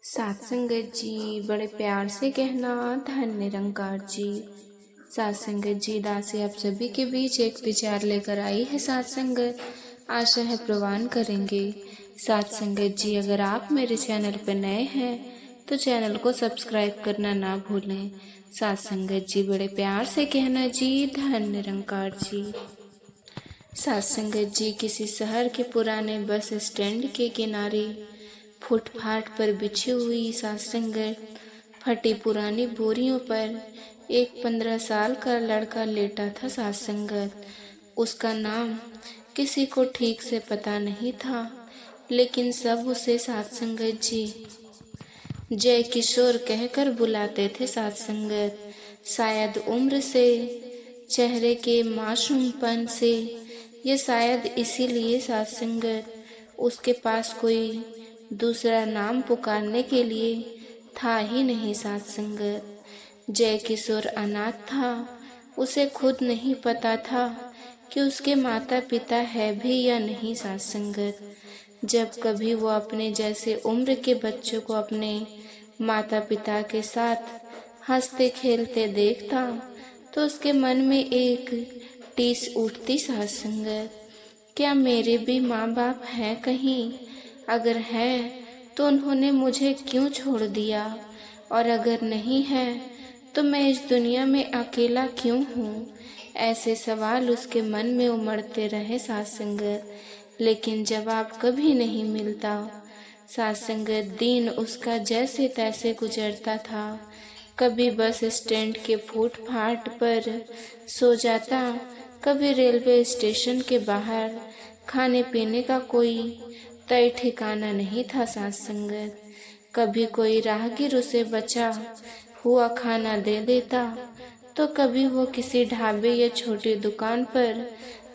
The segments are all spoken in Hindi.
सात संगत जी बड़े प्यार से कहना धन निरंकार जी। सात संगत जी दासी आप सभी के बीच एक विचार लेकर आई है। सात संगत आशा है प्रवान करेंगे। सात संगत जी अगर आप मेरे चैनल पर नए हैं तो चैनल को सब्सक्राइब करना ना भूलें। सात संगत जी बड़े प्यार से कहना जी धन निरंकार जी। सात संगत जी किसी शहर के पुराने बस स्टैंड के किनारे फुटपाथ पर बिछी हुई सात्संगत फटी पुरानी बोरियों पर एक 15 साल का लड़का लेटा था। सात्संगत उसका नाम किसी को ठीक से पता नहीं था, लेकिन सब उसे सात्संगत जी जय किशोर कहकर बुलाते थे। सात्संगत शायद उम्र से, चेहरे के मासूमपन से, या शायद इसीलिए सात्संगत उसके पास कोई दूसरा नाम पुकारने के लिए था ही नहीं। सात्संगत जय किशोर अनाथ था। उसे खुद नहीं पता था कि उसके माता पिता है भी या नहीं। सात्संगत जब कभी वो अपने जैसे उम्र के बच्चों को अपने माता पिता के साथ हंसते खेलते देखता तो उसके मन में एक टीस उठती। सात्संगत क्या मेरे भी माँ बाप हैं कहीं? अगर है तो उन्होंने मुझे क्यों छोड़ दिया, और अगर नहीं है तो मैं इस दुनिया में अकेला क्यों हूँ? ऐसे सवाल उसके मन में उमड़ते रहे। सात्संगत लेकिन जवाब कभी नहीं मिलता। सात्संगत दिन उसका जैसे तैसे गुजरता था। कभी बस स्टैंड के फुटपाथ पर सो जाता, कभी रेलवे स्टेशन के बाहर। खाने पीने का कोई तय ठिकाना नहीं था। सात्संगत कभी कोई राहगीर उसे बचा हुआ खाना दे देता, तो कभी वो किसी ढाबे या छोटी दुकान पर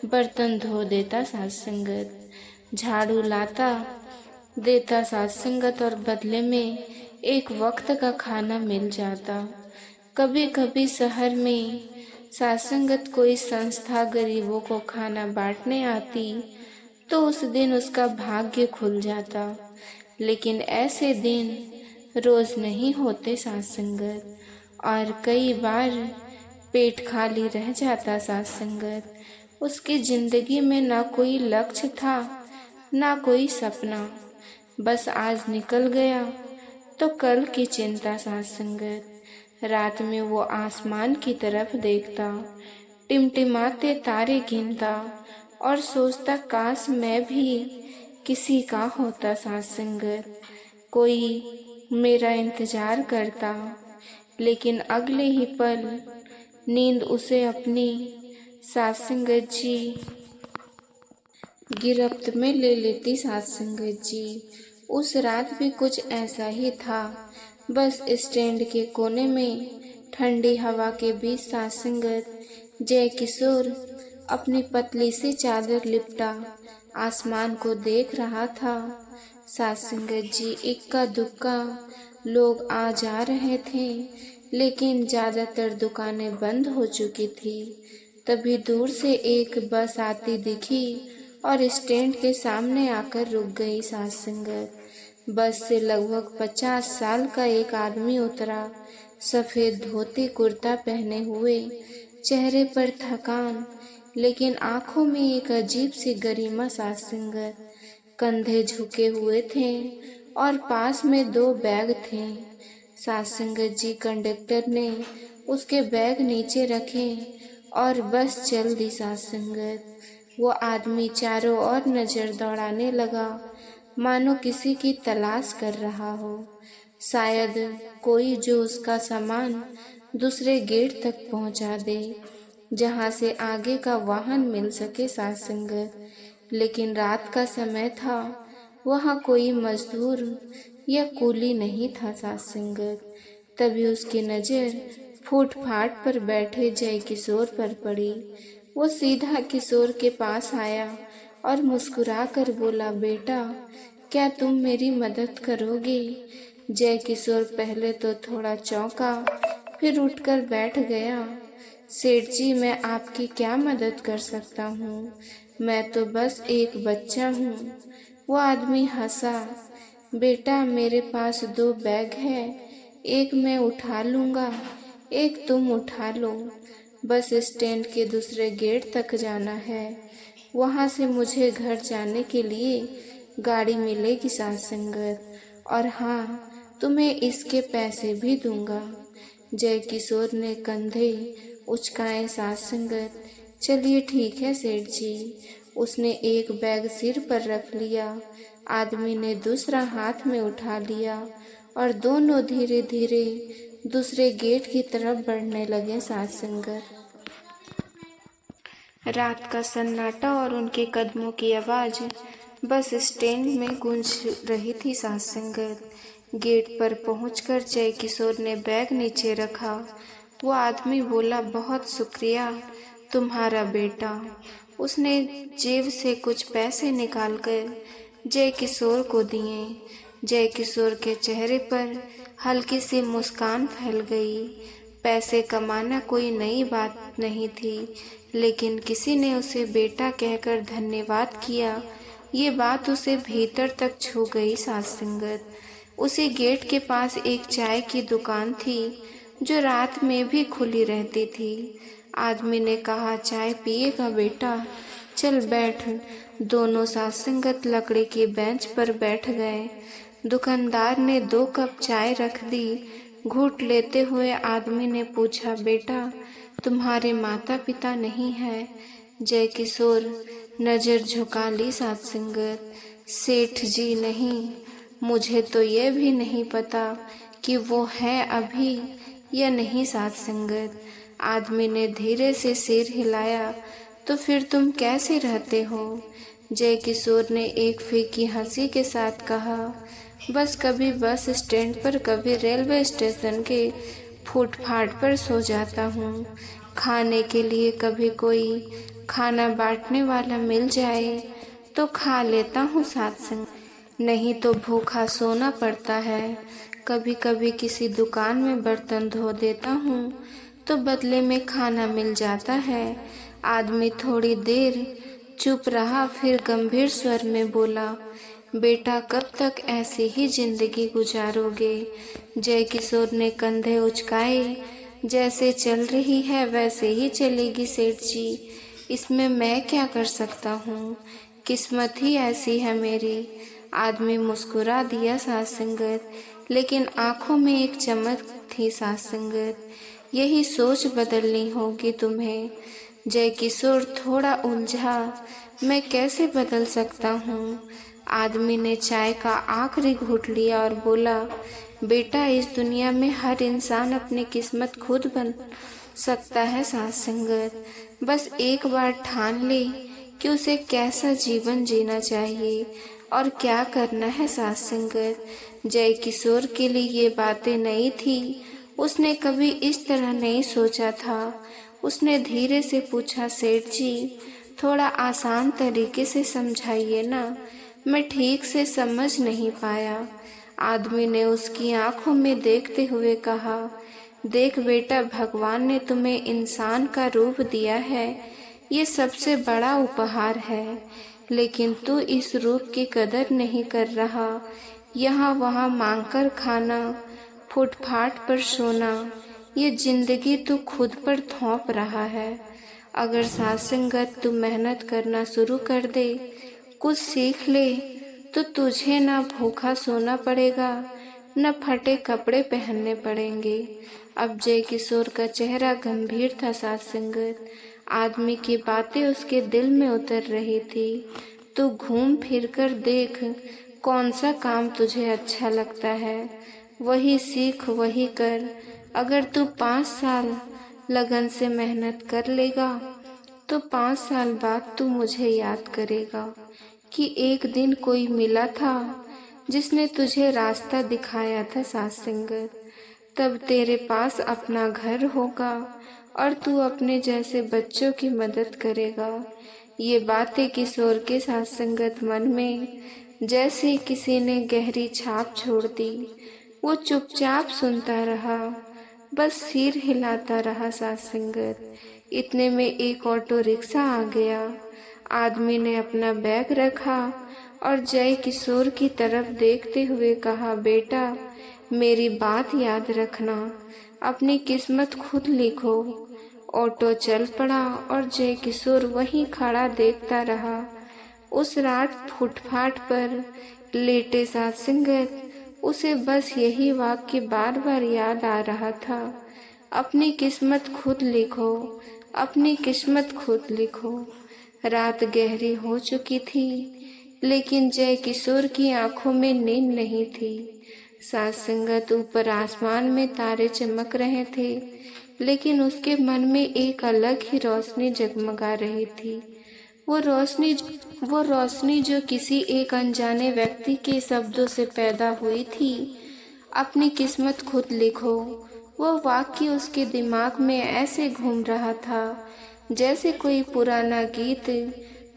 बर्तन धो देता। सात्संगत झाड़ू लाता देता सात्संगत, और बदले में एक वक्त का खाना मिल जाता। कभी कभी शहर में सात्संगत कोई संस्था गरीबों को खाना बांटने आती तो उस दिन उसका भाग्य खुल जाता। लेकिन ऐसे दिन रोज नहीं होते। सात्संगत और कई बार पेट खाली रह जाता। सात्संगत उसकी जिंदगी में ना कोई लक्ष्य था, ना कोई सपना। बस आज निकल गया तो कल की चिंता। सात्संगत रात में वो आसमान की तरफ देखता, टिमटिमाते तारे गिनता और सोचता काश मैं भी किसी का होता। सात्संगत कोई मेरा इंतजार करता, लेकिन अगले ही पल नींद उसे अपनी सात्संगत जी गिरफ्त में ले लेती। सात्संगत जी उस रात भी कुछ ऐसा ही था। बस स्टैंड के कोने में ठंडी हवा के बीच सात्संगत जय किशोर अपनी पतली सी चादर लिपटा आसमान को देख रहा था। सात्संगत जी इक्का दुक्का लोग आ जा रहे थे, लेकिन ज्यादातर दुकानें बंद हो चुकी थी। तभी दूर से एक बस आती दिखी और स्टैंड के सामने आकर रुक गई। सात्संगत बस से लगभग 50 साल का एक आदमी उतरा। सफेद धोती कुर्ता पहने हुए, चेहरे पर थकान, लेकिन आंखों में एक अजीब सी गरिमा। सात्संगत कंधे झुके हुए थे और पास में 2 बैग थे। सात्संगत जी कंडक्टर ने उसके बैग नीचे रखे और बस चल दी। सात्संगत वो आदमी चारों ओर नजर दौड़ाने लगा, मानो किसी की तलाश कर रहा हो। शायद कोई जो उसका सामान दूसरे गेट तक पहुंचा दे, जहां से आगे का वाहन मिल सके। सात्संगत लेकिन रात का समय था, वहां कोई मजदूर या कूली नहीं था। सात्संगत तभी उसकी नजर फुटपाथ पर बैठे जय किशोर पर पड़ी। वो सीधा किशोर के पास आया और मुस्कुरा कर बोला, बेटा क्या तुम मेरी मदद करोगे? जय किशोर पहले तो थोड़ा चौंका, फिर उठकर बैठ गया। सेठ जी मैं आपकी क्या मदद कर सकता हूँ? मैं तो बस एक बच्चा हूँ। वो आदमी हंसा, बेटा मेरे पास 2 बैग है, एक मैं उठा लूँगा, एक तुम उठा लो। बस स्टैंड के दूसरे गेट तक जाना है, वहाँ से मुझे घर जाने के लिए गाड़ी मिलेगी साथ संगत। और हाँ, तुम्हें इसके पैसे भी दूंगा। जय किशोर ने कंधे उचकाए साथ संगत। चलिए ठीक है सेठ जी। उसने एक बैग सिर पर रख लिया, आदमी ने दूसरा हाथ में उठा लिया और दोनों धीरे धीरे दूसरे गेट की तरफ बढ़ने लगे साथ संगत। रात का सन्नाटा और उनके कदमों की आवाज़ बस स्टैंड में गूंज रही थी साथ संगत। गेट पर पहुंचकर जय किशोर ने बैग नीचे रखा। वो आदमी बोला, बहुत शुक्रिया तुम्हारा बेटा। उसने जेब से कुछ पैसे निकालकर जय किशोर को दिए। जय किशोर के चेहरे पर हल्की सी मुस्कान फैल गई। पैसे कमाना कोई नई बात नहीं थी, लेकिन किसी ने उसे बेटा कहकर धन्यवाद किया, ये बात उसे भीतर तक छू गई साथ संगत। उसी गेट के पास एक चाय की दुकान थी जो रात में भी खुली रहती थी। आदमी ने कहा, चाय पिएगा बेटा? चल बैठ। दोनों साथ संगत लकड़ी की बेंच पर बैठ गए। दुकानदार ने 2 कप चाय रख दी। घूंट लेते हुए आदमी ने पूछा, बेटा तुम्हारे माता पिता नहीं है? जय किशोर नजर झुका ली साथ संगत। सेठ जी नहीं, मुझे तो ये भी नहीं पता कि वो है अभी या नहीं साथ संगत। आदमी ने धीरे से सिर हिलाया। तो फिर तुम कैसे रहते हो? जय किशोर ने एक फीकी हंसी के साथ कहा, बस कभी बस स्टैंड पर, कभी रेलवे स्टेशन के फुटपाथ पर सो जाता हूँ। खाने के लिए कभी कोई खाना बांटने वाला मिल जाए तो खा लेता हूँ साथ संग, नहीं तो भूखा सोना पड़ता है। कभी कभी किसी दुकान में बर्तन धो देता हूँ तो बदले में खाना मिल जाता है। आदमी थोड़ी देर चुप रहा, फिर गंभीर स्वर में बोला, बेटा कब तक ऐसी ही जिंदगी गुजारोगे? जय किशोर ने कंधे उचकाए। जैसे चल रही है वैसे ही चलेगी सेठ जी, इसमें मैं क्या कर सकता हूँ, किस्मत ही ऐसी है मेरी। आदमी मुस्कुरा दिया साथ संगत, लेकिन आंखों में एक चमक थी साथ संगत। यही सोच बदलनी होगी तुम्हें। जय किशोर थोड़ा उलझा, मैं कैसे बदल सकता हूँ? आदमी ने चाय का आखिरी घूंट लिया और बोला, बेटा इस दुनिया में हर इंसान अपनी किस्मत खुद बन सकता है साथ संगत। बस एक बार ठान ले कि उसे कैसा जीवन जीना चाहिए और क्या करना है साथ संगत। जय किशोर के लिए ये बातें नई थी, उसने कभी इस तरह नहीं सोचा था। उसने धीरे से पूछा, सेठ जी थोड़ा आसान तरीके से समझाइए ना, मैं ठीक से समझ नहीं पाया। आदमी ने उसकी आंखों में देखते हुए कहा, देख बेटा, भगवान ने तुम्हें इंसान का रूप दिया है, ये सबसे बड़ा उपहार है, लेकिन तू इस रूप की कदर नहीं कर रहा। यहाँ वहाँ मांगकर खाना, फुटपाथ पर सोना, ये जिंदगी तू खुद पर थोप रहा है। अगर साथ संगत तू मेहनत करना शुरू कर दे, कुछ सीख ले, तो तुझे ना भूखा सोना पड़ेगा, न फटे कपड़े पहनने पड़ेंगे। अब जय किशोर का चेहरा गंभीर था साथ संगत। आदमी की बातें उसके दिल में उतर रही थी। तू घूम फिर कर देख, कौन सा काम तुझे अच्छा लगता है, वही सीख, वही कर। अगर तू 5 साल लगन से मेहनत कर लेगा तो 5 साल बाद तू मुझे याद करेगा कि एक दिन कोई मिला था जिसने तुझे रास्ता दिखाया था साथ संगत। तब तेरे पास अपना घर होगा और तू अपने जैसे बच्चों की मदद करेगा। ये बातें किशोर के साथ संगत मन में जैसे किसी ने गहरी छाप छोड़ दी। वो चुपचाप सुनता रहा, बस सिर हिलाता रहा साथ संगत। इतने में एक ऑटो रिक्शा आ गया। आदमी ने अपना बैग रखा और जय किशोर की तरफ देखते हुए कहा, बेटा मेरी बात याद रखना, अपनी किस्मत खुद लिखो। ऑटो चल पड़ा और जय किशोर वहीं खड़ा देखता रहा। उस रात फुटपाथ पर लेटे सत्संगत उसे बस यही वाक्य बार बार याद आ रहा था, अपनी किस्मत खुद लिखो, अपनी किस्मत खुद लिखो। रात गहरी हो चुकी थी, लेकिन जय किशोर की आंखों में नींद नहीं थी। सत्संगत ऊपर आसमान में तारे चमक रहे थे, लेकिन उसके मन में एक अलग ही रोशनी जगमगा रही थी। वो रोशनी जो किसी एक अनजाने व्यक्ति के शब्दों से पैदा हुई थी। अपनी किस्मत खुद लिखो, वो वाक्य उसके दिमाग में ऐसे घूम रहा था जैसे कोई पुराना गीत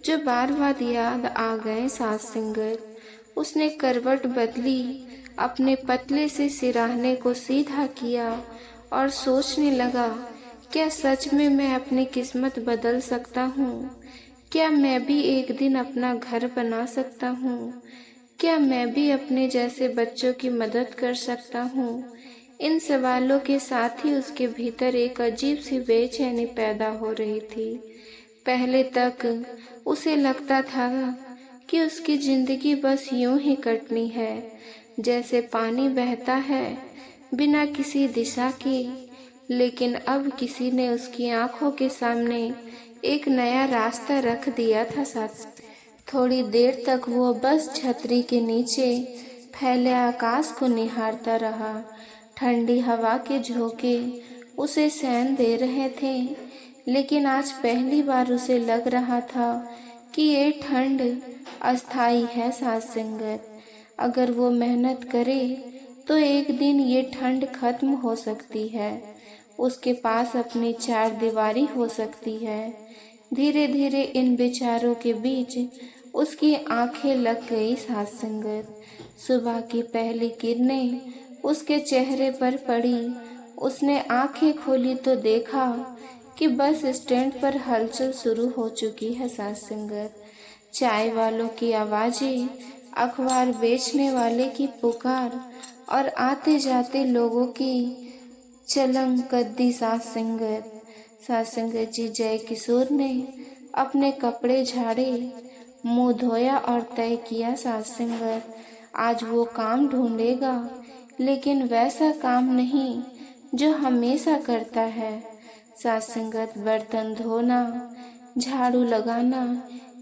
जो बार बार याद आ गए। सत्संगत उसने करवट बदली, अपने पतले से सिराहने को सीधा किया और सोचने लगा, क्या सच में मैं अपनी किस्मत बदल सकता हूँ? क्या मैं भी एक दिन अपना घर बना सकता हूँ? क्या मैं भी अपने जैसे बच्चों की मदद कर सकता हूँ? इन सवालों के साथ ही उसके भीतर एक अजीब सी बेचैनी पैदा हो रही थी। पहले तक उसे लगता था कि उसकी जिंदगी बस यूं ही कटनी है, जैसे पानी बहता है बिना किसी दिशा के। लेकिन अब किसी ने उसकी आंखों के सामने एक नया रास्ता रख दिया था। साथ थोड़ी देर तक वो बस छतरी के नीचे फैले आकाश को निहारता रहा। ठंडी हवा के झोंके उसे सहन दे रहे थे, लेकिन आज पहली बार उसे लग रहा था कि ये ठंड अस्थाई है। सत्संगत अगर वो मेहनत करे तो एक दिन ये ठंड खत्म हो सकती है, उसके पास अपनी चार दीवारी हो सकती है। धीरे धीरे इन विचारों के बीच उसकी आंखें लग गई। सत्संगत सुबह की पहली किरणें उसके चेहरे पर पड़ी। उसने आंखें खोली तो देखा कि बस स्टैंड पर हलचल शुरू हो चुकी है। सत्संगत चाय वालों की आवाजें, अखबार बेचने वाले की पुकार और आते जाते लोगों की चलम कद्दी। सत्संगत जी जय किशोर ने अपने कपड़े झाड़े, मुंह धोया और तय किया, सत्संगत आज वो काम ढूंढेगा, लेकिन वैसा काम नहीं जो हमेशा करता है। सत्संगत बर्तन धोना, झाड़ू लगाना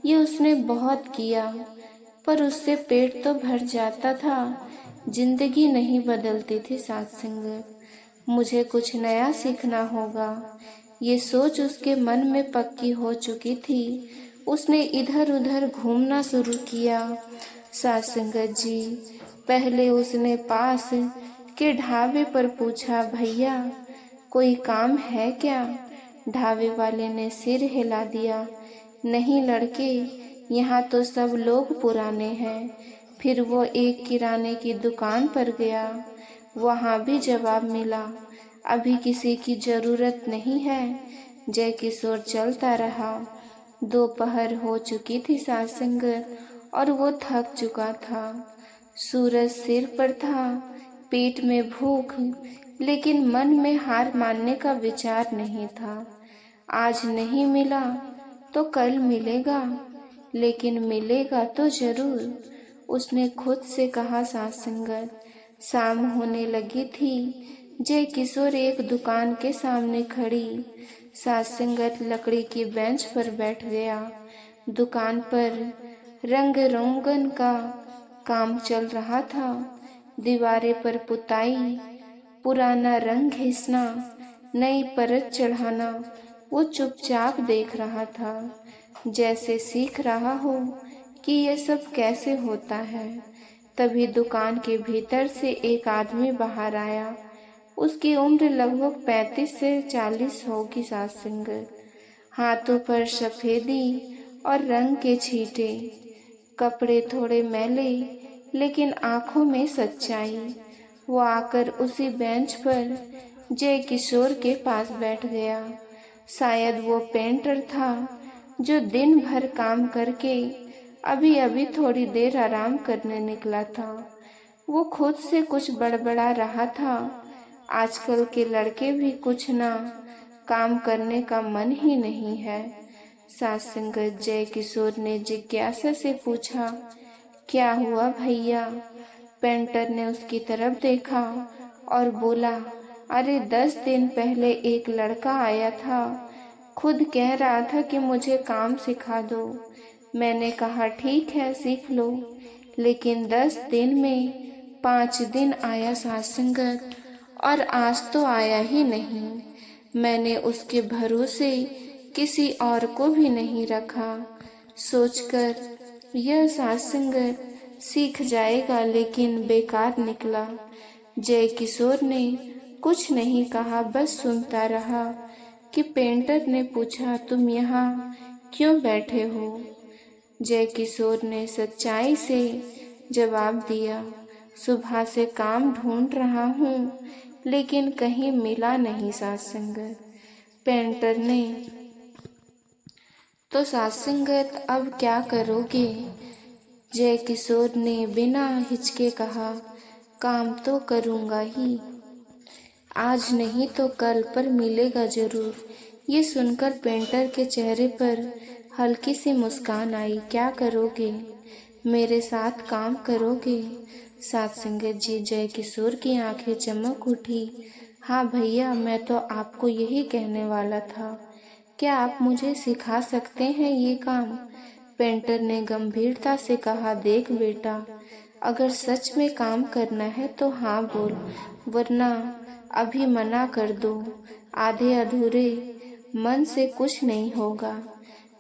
ये उसने बहुत किया, पर उससे पेट तो भर जाता था, जिंदगी नहीं बदलती थी। सत्संगत मुझे कुछ नया सीखना होगा, ये सोच उसके मन में पक्की हो चुकी थी। उसने इधर उधर घूमना शुरू किया। सत्संगत जी पहले उसने पास के ढाबे पर पूछा, भैया कोई काम है क्या? ढाबे वाले ने सिर हिला दिया, नहीं लड़के, यहाँ तो सब लोग पुराने हैं। फिर वो एक किराने की दुकान पर गया, वहाँ भी जवाब मिला, अभी किसी की जरूरत नहीं है। जय किशोर चलता रहा। दोपहर हो चुकी थी। सत्संगत और वो थक चुका था। सूरज सिर पर था, पेट में भूख, लेकिन मन में हार मानने का विचार नहीं था। आज नहीं मिला तो कल मिलेगा, लेकिन मिलेगा तो जरूर, उसने खुद से कहा। सत्संगत शाम होने लगी थी। जय किशोर एक दुकान के सामने खड़ी सत्संगत लकड़ी की बेंच पर बैठ गया। दुकान पर रंग रोगन का काम चल रहा था। दीवारें पर पुताई, पुराना रंग घिसना, नई परत चढ़ाना। वो चुपचाप देख रहा था, जैसे सीख रहा हो कि यह सब कैसे होता है। तभी दुकान के भीतर से एक आदमी बाहर आया। उसकी उम्र लगभग 35 से 40 होगी। सत्संगत हाथों पर सफेदी और रंग के छींटे, कपड़े थोड़े मैले, लेकिन आंखों में सच्चाई। वो आकर उसी बेंच पर जय किशोर के पास बैठ गया। शायद वो पेंटर था जो दिन भर काम करके अभी अभी थोड़ी देर आराम करने निकला था। वो खुद से कुछ बड़बड़ा रहा था। आजकल के लड़के भी कुछ ना काम करने का मन ही नहीं है। सास संगत जय किशोर ने जिज्ञासा से पूछा, क्या हुआ भैया? पेंटर ने उसकी तरफ देखा और बोला, अरे 10 दिन पहले एक लड़का आया था, खुद कह रहा था कि मुझे काम सिखा दो। मैंने कहा ठीक है सीख लो, लेकिन 10 दिन में 5 दिन आया सास संगत, और आज तो आया ही नहीं। मैंने उसके भरोसे किसी और को भी नहीं रखा, सोचकर यह सास संगत सीख जाएगा, लेकिन बेकार निकला। जय किशोर ने कुछ नहीं कहा, बस सुनता रहा कि पेंटर ने पूछा, तुम यहाँ क्यों बैठे हो? जय किशोर ने सच्चाई से जवाब दिया, सुबह से काम ढूंढ रहा हूँ, लेकिन कहीं मिला नहीं सास संगत। पेंटर ने तो सास संगत अब क्या करोगे? जय किशोर ने बिना हिचके कहा, काम तो करूँगा ही, आज नहीं तो कल पर मिलेगा जरूर। ये सुनकर पेंटर के चेहरे पर हल्की सी मुस्कान आई। क्या करोगे? मेरे साथ काम करोगे? सास संगत जी, जय किशोर की आंखें चमक उठी। हाँ भैया, मैं तो आपको यही कहने वाला था। क्या आप मुझे सिखा सकते हैं ये काम? पेंटर ने गंभीरता से कहा, देख बेटा, अगर सच में काम करना है तो हाँ बोल, वरना अभी मना कर दो। आधे अधूरे मन से कुछ नहीं होगा।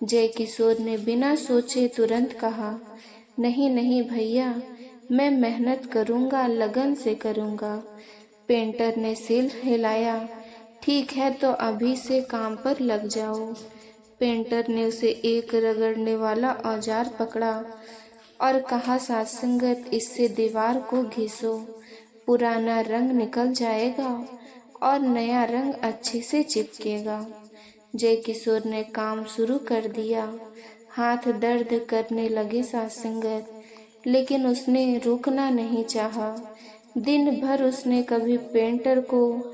जय किशोर ने बिना सोचे तुरंत कहा, नहीं नहीं भैया, मैं मेहनत करूँगा, लगन से करूँगा। पेंटर ने सिर हिलाया। ठीक है, तो अभी से काम पर लग जाओ। पेंटर ने उसे एक रगड़ने वाला औजार पकड़ा और कहा, सास संगत, इससे दीवार को घिसो, पुराना रंग निकल जाएगा और नया रंग अच्छे से चिपकेगा। जय किशोर ने काम शुरू कर दिया। हाथ दर्द करने लगे सास संगत, लेकिन उसने रुकना नहीं चाहा। दिन भर उसने कभी पेंटर को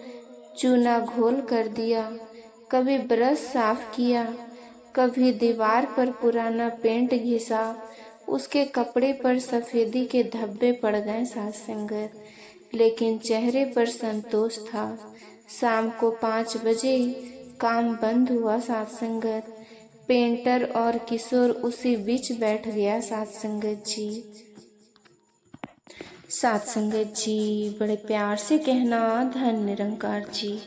चूना घोल कर दिया, कभी ब्रश साफ किया, कभी दीवार पर पुराना पेंट घिसा। उसके कपड़े पर सफेदी के धब्बे पड़ गए सास संगत, लेकिन चेहरे पर संतोष था। शाम को 5 बजे काम बंद हुआ सास संगत। पेंटर और किशोर उसी बीच बैठ गया सास संगत जी। सास संगत जी, बड़े प्यार से कहना, धन्य निरंकार जी।